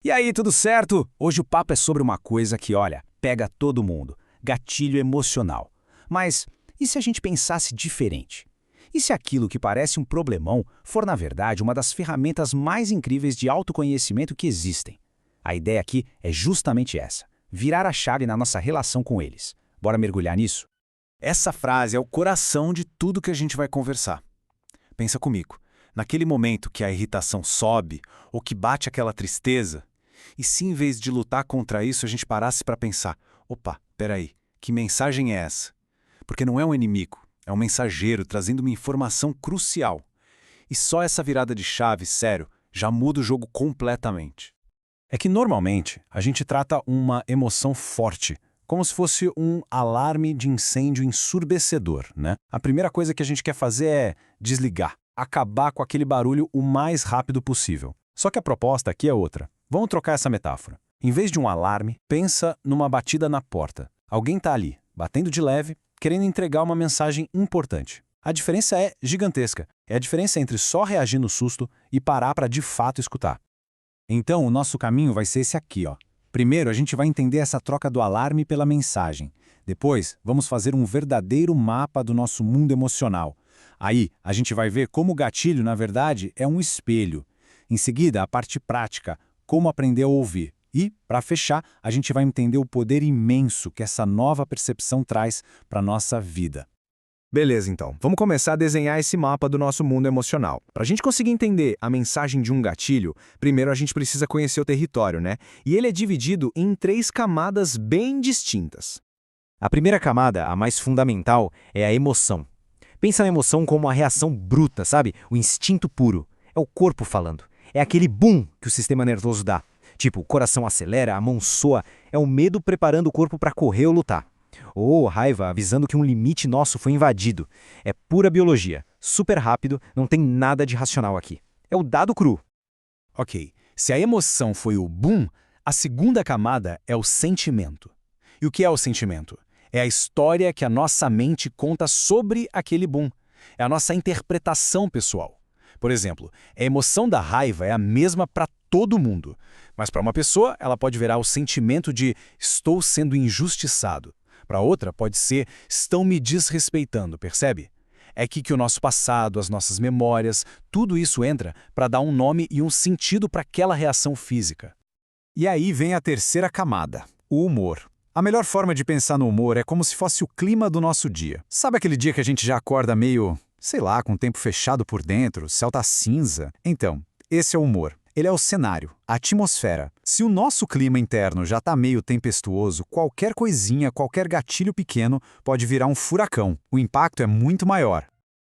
E aí, tudo certo? Hoje o papo é sobre uma coisa que, olha, pega todo mundo: gatilho emocional. Mas e se a gente pensasse diferente? E se aquilo que parece um problemão for, na verdade, uma das ferramentas mais incríveis de autoconhecimento que existem? A ideia aqui é justamente essa: virar a chave na nossa relação com eles. Bora mergulhar nisso? Essa frase é o coração de tudo que a gente vai conversar. Pensa comigo, naquele momento que a irritação sobe ou que bate aquela tristeza, e se em vez de lutar contra isso a gente parasse para pensar, opa, peraí, que mensagem é essa? Porque não é um inimigo, é um mensageiro trazendo uma informação crucial. E só essa virada de chave, sério, já muda o jogo completamente. É que normalmente a gente trata uma emoção forte como se fosse um alarme de incêndio ensurdecedor, né? A primeira coisa que a gente quer fazer é desligar, acabar com aquele barulho o mais rápido possível. Só que a proposta aqui é outra. Vamos trocar essa metáfora. Em vez de um alarme, pensa numa batida na porta. Alguém está ali, batendo de leve, querendo entregar uma mensagem importante. A diferença é gigantesca. É a diferença entre só reagir no susto e parar para de fato escutar. Então, o nosso caminho vai ser esse aqui, ó. Primeiro, a gente vai entender essa troca do alarme pela mensagem. Depois, vamos fazer um verdadeiro mapa do nosso mundo emocional. Aí, a gente vai ver como o gatilho, na verdade, é um espelho. Em seguida, a parte prática, como aprender a ouvir. E, para fechar, a gente vai entender o poder imenso que essa nova percepção traz para a nossa vida. Beleza, então. Vamos começar a desenhar esse mapa do nosso mundo emocional. Para a gente conseguir entender a mensagem de um gatilho, primeiro a gente precisa conhecer o território, né? E ele é dividido em 3 camadas bem distintas. A primeira camada, a mais fundamental, é a emoção. Pensa na emoção como a reação bruta, sabe? O instinto puro. É o corpo falando. É aquele boom que o sistema nervoso dá. Tipo, o coração acelera, a mão soa. É o medo preparando o corpo para correr ou lutar. Ou raiva avisando que um limite nosso foi invadido. É pura biologia, super rápido, não tem nada de racional aqui. É o dado cru. Ok, se a emoção foi o boom, a segunda camada é o sentimento. E o que é o sentimento? É a história que a nossa mente conta sobre aquele boom. É a nossa interpretação pessoal. Por exemplo, a emoção da raiva é a mesma para todo mundo. Mas para uma pessoa, ela pode virar o sentimento de estou sendo injustiçado. Para outra, pode ser estão me desrespeitando, percebe? É aqui que o nosso passado, as nossas memórias, tudo isso entra para dar um nome e um sentido para aquela reação física. E aí vem a terceira camada, o humor. A melhor forma de pensar no humor é como se fosse o clima do nosso dia. Sabe aquele dia que a gente já acorda meio, sei lá, com o tempo fechado por dentro, o céu tá cinza? Então, esse é o humor. Ele é o cenário, a atmosfera. Se o nosso clima interno já está meio tempestuoso, qualquer coisinha, qualquer gatilho pequeno pode virar um furacão. O impacto é muito maior.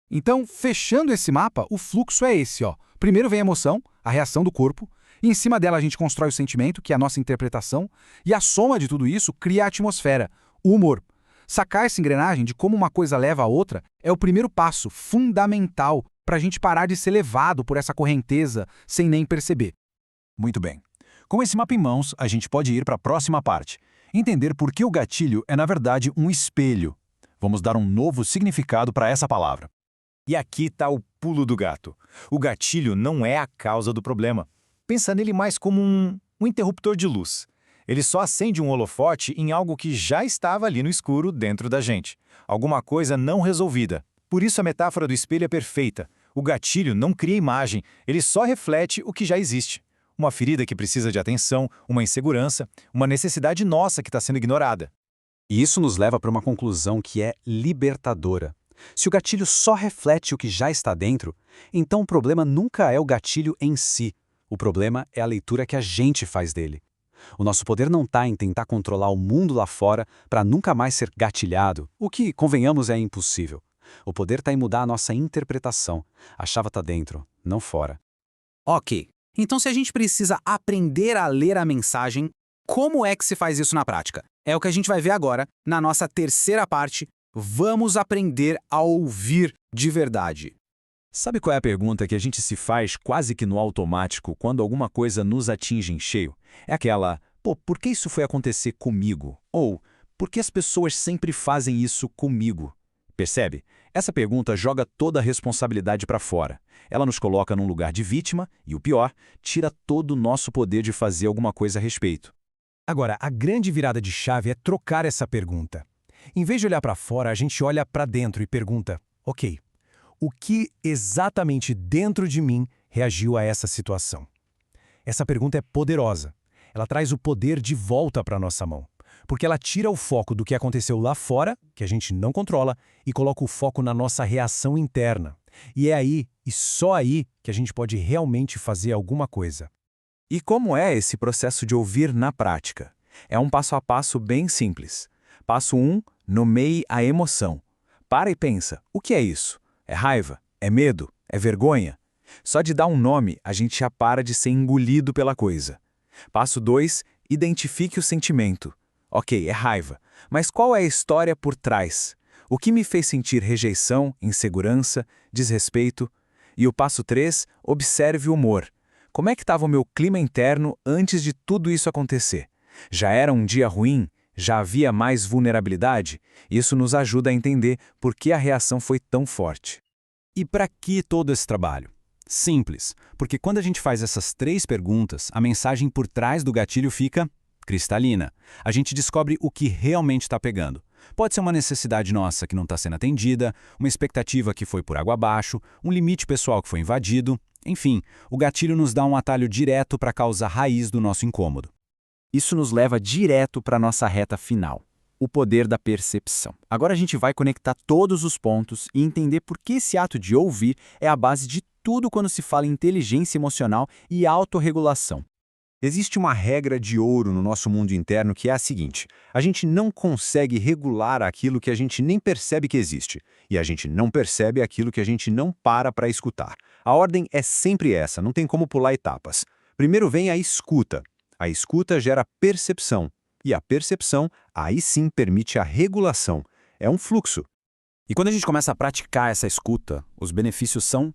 Então, fechando esse mapa, o fluxo é esse, ó. Primeiro vem a emoção, a reação do corpo, e em cima dela a gente constrói o sentimento, que é a nossa interpretação, e a soma de tudo isso cria a atmosfera, o humor. Sacar essa engrenagem de como uma coisa leva a outra é o primeiro passo fundamental para a gente parar de ser levado por essa correnteza sem nem perceber. Muito bem. Com esse mapa em mãos, a gente pode ir para a próxima parte. Entender por que o gatilho é, na verdade, um espelho. Vamos dar um novo significado para essa palavra. E aqui está o pulo do gato. O gatilho não é a causa do problema. Pensa nele mais como um interruptor de luz. Ele só acende um holofote em algo que já estava ali no escuro dentro da gente. Alguma coisa não resolvida. Por isso a metáfora do espelho é perfeita. O gatilho não cria imagem, ele só reflete o que já existe. Uma ferida que precisa de atenção, uma insegurança, uma necessidade nossa que está sendo ignorada. E isso nos leva para uma conclusão que é libertadora. Se o gatilho só reflete o que já está dentro, então o problema nunca é o gatilho em si. O problema é a leitura que a gente faz dele. O nosso poder não está em tentar controlar o mundo lá fora para nunca mais ser gatilhado, o que, convenhamos, é impossível. O poder está em mudar a nossa interpretação. A chave está dentro, não fora. Ok, então se a gente precisa aprender a ler a mensagem, como é que se faz isso na prática? É o que a gente vai ver agora, na nossa terceira parte. Vamos aprender a ouvir de verdade. Sabe qual é a pergunta que a gente se faz quase que no automático quando alguma coisa nos atinge em cheio? É aquela, por que isso foi acontecer comigo? Ou, por que as pessoas sempre fazem isso comigo? Percebe? Essa pergunta joga toda a responsabilidade para fora. Ela nos coloca num lugar de vítima e, o pior, tira todo o nosso poder de fazer alguma coisa a respeito. Agora, a grande virada de chave é trocar essa pergunta. Em vez de olhar para fora, a gente olha para dentro e pergunta: ok, o que exatamente dentro de mim reagiu a essa situação? Essa pergunta é poderosa. Ela traz o poder de volta para a nossa mão. Porque ela tira o foco do que aconteceu lá fora, que a gente não controla, e coloca o foco na nossa reação interna. E é aí, e só aí, que a gente pode realmente fazer alguma coisa. E como é esse processo de ouvir na prática? É um passo a passo bem simples. Passo 1, nomeie a emoção. Para e pensa, o que é isso? É raiva? É medo? É vergonha? Só de dar um nome, a gente já para de ser engolido pela coisa. Passo 2, identifique o sentimento. Ok, é raiva. Mas qual é a história por trás? O que me fez sentir rejeição, insegurança, desrespeito? E o passo 3, observe o humor. Como é que estava o meu clima interno antes de tudo isso acontecer? Já era um dia ruim? Já havia mais vulnerabilidade? Isso nos ajuda a entender por que a reação foi tão forte. E para que todo esse trabalho? Simples, porque quando a gente faz essas 3 perguntas, a mensagem por trás do gatilho fica cristalina. A gente descobre o que realmente está pegando. Pode ser uma necessidade nossa que não está sendo atendida, uma expectativa que foi por água abaixo, um limite pessoal que foi invadido. Enfim, o gatilho nos dá um atalho direto para a causa raiz do nosso incômodo. Isso nos leva direto para a nossa reta final, o poder da percepção. Agora a gente vai conectar todos os pontos e entender por que esse ato de ouvir é a base de tudo quando se fala em inteligência emocional e autorregulação. Existe uma regra de ouro no nosso mundo interno que é a seguinte: a gente não consegue regular aquilo que a gente nem percebe que existe, e a gente não percebe aquilo que a gente não para escutar. A ordem é sempre essa, não tem como pular etapas. Primeiro vem a escuta. A escuta gera percepção, e a percepção, aí sim, permite a regulação. É um fluxo. E quando a gente começa a praticar essa escuta, os benefícios são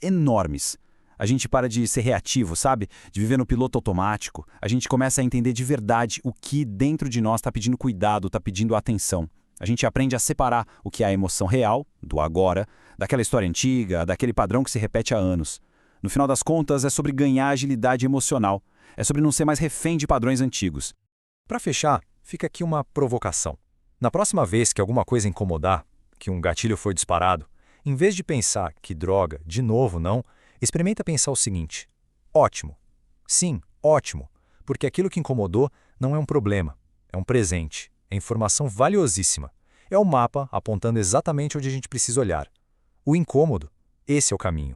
enormes. A gente para de ser reativo, sabe? De viver no piloto automático. A gente começa a entender de verdade o que dentro de nós está pedindo cuidado, está pedindo atenção. A gente aprende a separar o que é a emoção real, do agora, daquela história antiga, daquele padrão que se repete há anos. No final das contas, é sobre ganhar agilidade emocional. É sobre não ser mais refém de padrões antigos. Para fechar, fica aqui uma provocação. Na próxima vez que alguma coisa incomodar, que um gatilho for disparado, em vez de pensar que droga, de novo não, experimenta pensar o seguinte: ótimo. Sim, ótimo, porque aquilo que incomodou não é um problema, é um presente, é informação valiosíssima. É o mapa apontando exatamente onde a gente precisa olhar. O incômodo, esse é o caminho.